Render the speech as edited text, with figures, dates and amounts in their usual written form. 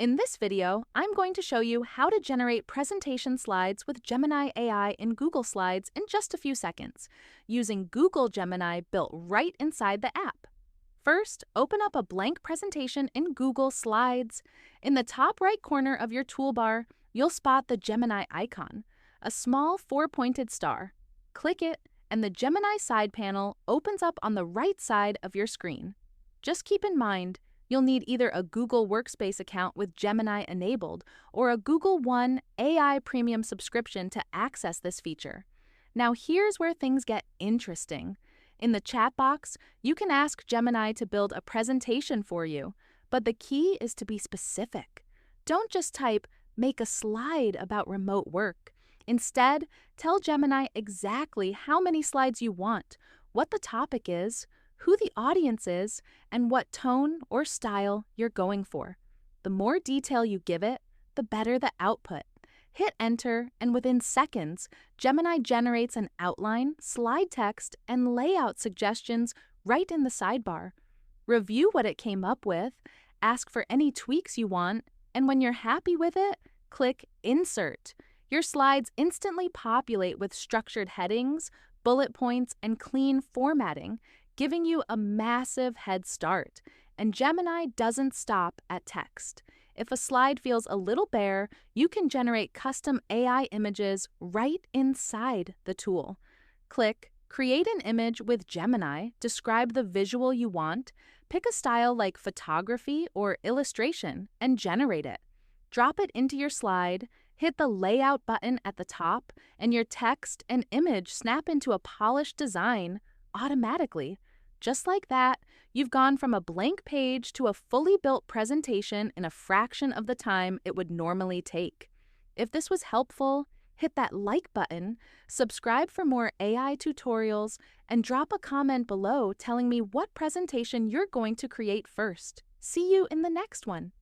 In this video, I'm going to show you how to generate presentation slides with Gemini AI in Google Slides in just a few seconds, using Google Gemini built right inside the app. First, open up a blank presentation in Google Slides. In the top right corner of your toolbar, you'll spot the Gemini icon, a small four-pointed star. Click it, and the Gemini side panel opens up on the right side of your screen. Just keep in mind, you'll need either a Google Workspace account with Gemini enabled or a Google One AI Premium subscription to access this feature. Now here's where things get interesting. In the chat box, you can ask Gemini to build a presentation for you, but the key is to be specific. Don't just type, "Make a slide about remote work." Instead, tell Gemini exactly how many slides you want, what the topic is, who the audience is, and what tone or style you're going for. The more detail you give it, the better the output. Hit enter, and within seconds, Gemini generates an outline, slide text, and layout suggestions right in the sidebar. Review what it came up with, ask for any tweaks you want, and when you're happy with it, click Insert. Your slides instantly populate with structured headings, bullet points, and clean formatting, giving you a massive head start. And Gemini doesn't stop at text. If a slide feels a little bare, you can generate custom AI images right inside the tool. Click Create an image with Gemini, describe the visual you want, pick a style like photography or illustration, and generate it. Drop it into your slide, hit the Layout button at the top, and your text and image snap into a polished design automatically. Just like that, you've gone from a blank page to a fully built presentation in a fraction of the time it would normally take. If this was helpful, hit that like button, subscribe for more AI tutorials, and drop a comment below telling me what presentation you're going to create first. See you in the next one.